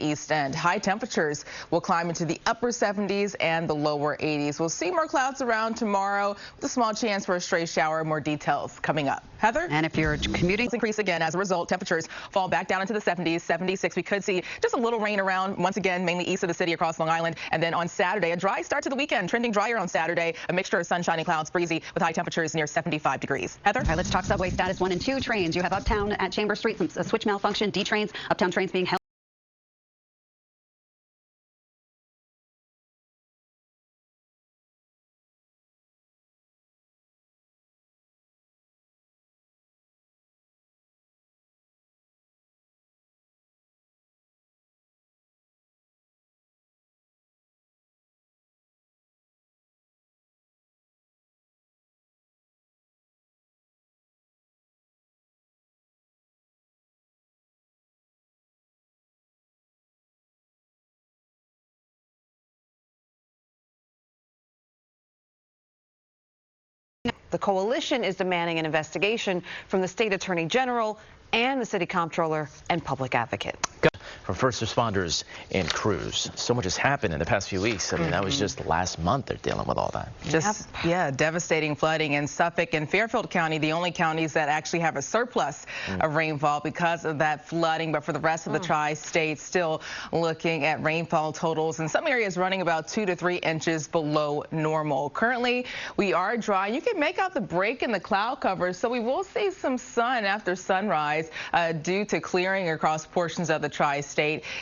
the east end. High temperatures will climb into the upper 70s and the lower 80s. We'll see more clouds around tomorrow with a small chance for a stray shower. More details coming up. Heather? And if you're commuting, increase again. As a result, temperatures fall back down into the 70s, 76. We could see just a little rain around once again, mainly east of the city across Long Island. And then on Saturday, a dry start to the weekend, trending drier on Saturday. A mixture of sunshine and clouds, breezy with high temperatures near 75 degrees. Heather? All right, let's talk subway status 1 and 2 trains. You have Uptown at Chambers Street, some switch malfunction, D trains, Uptown trains being held. The coalition is demanding an investigation from the state attorney general and the city comptroller and public advocate. From first responders and crews. So much has happened in the past few weeks. I mean, that was just last month they're dealing with all that. Yeah, devastating flooding in Suffolk and Fairfield County, the only counties that actually have a surplus of rainfall because of that flooding. But for the rest of the tri-state, still looking at rainfall totals in some areas running about 2 to 3 inches below normal. Currently, we are dry. You can make out the break in the cloud cover, so we will see some sun after sunrise due to clearing across portions of the tri-state.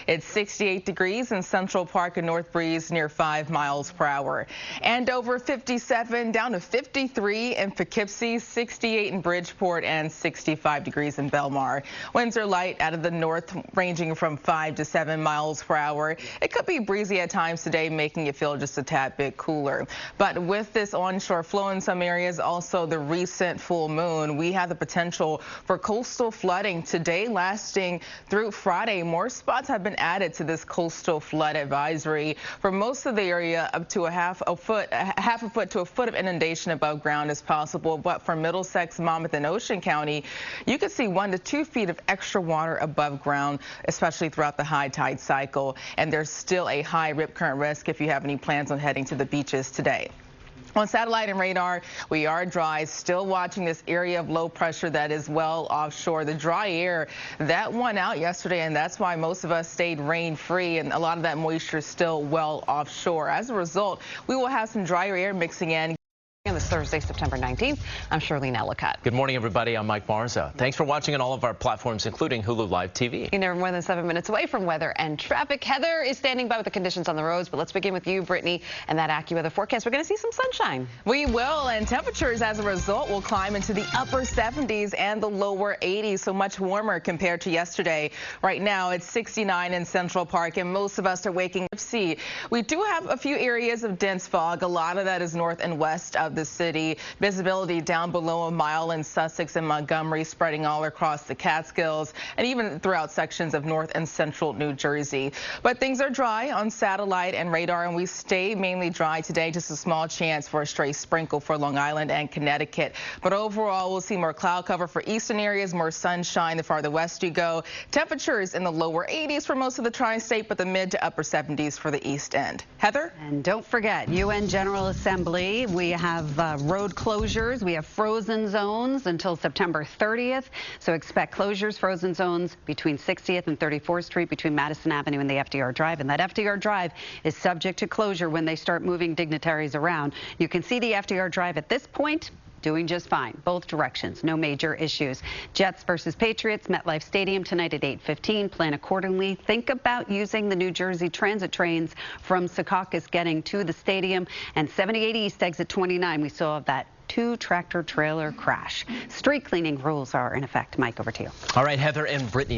It's 68 degrees in Central Park and north breeze near 5 miles per hour. And over 57 down to 53 in Poughkeepsie, 68 in Bridgeport, and 65 degrees in Belmar. Winds are light out of the north, ranging from 5 to 7 miles per hour. It could be breezy at times today, making it feel just a tad bit cooler. But with this onshore flow in some areas, also the recent full moon, we have the potential for coastal flooding today lasting through Friday. More spots have been added to this coastal flood advisory. For most of the area, up to half a foot to a foot of inundation above ground is possible. But for Middlesex, Monmouth, and Ocean County, you could see 1 to 2 feet of extra water above ground, especially throughout the high tide cycle. And there's still a high rip current risk if you have any plans on heading to the beaches today. On satellite and radar, we are dry, still watching this area of low pressure that is well offshore. The dry air, that won out yesterday, and that's why most of us stayed rain-free, and a lot of that moisture is still well offshore. As a result, we will have some drier air mixing in. On this Thursday, September 19th, I'm Charlene Ellicott. Good morning, everybody. I'm Mike Marza. Thanks for watching on all of our platforms, including Hulu Live TV. You're never more than 7 minutes away from weather and traffic. Heather is standing by with the conditions on the roads, but let's begin with you, Brittany, and that AccuWeather forecast. We're going to see some sunshine. We will, and temperatures as a result will climb into the upper 70s and the lower 80s, so much warmer compared to yesterday. Right now, it's 69 in Central Park, and most of us are waking up. We do have a few areas of dense fog. A lot of that is north and west of the city. Visibility down below a mile in Sussex and Montgomery, spreading all across the Catskills and even throughout sections of north and central New Jersey. But things are dry on satellite and radar, and we stay mainly dry today. Just a small chance for a stray sprinkle for Long Island and Connecticut. But overall, we'll see more cloud cover for eastern areas, more sunshine the farther west you go. Temperatures in the lower 80s for most of the tri-state, but the mid to upper 70s for the east end. Heather? And don't forget, UN General Assembly, we have road closures. We have frozen zones until September 30th. So expect closures, frozen zones between 60th and 34th Street, between Madison Avenue and the FDR Drive. And that FDR Drive is subject to closure when they start moving dignitaries around. You can see the FDR Drive at this point doing just fine. Both directions, no major issues. Jets versus Patriots, MetLife Stadium tonight at 8:15. Plan accordingly. Think about using the New Jersey Transit trains from Secaucus getting to the stadium. And 78 East exit 29, we saw that 2 tractor trailer crash. Street cleaning rules are in effect. Mike, over to you. All right, Heather and Brittany.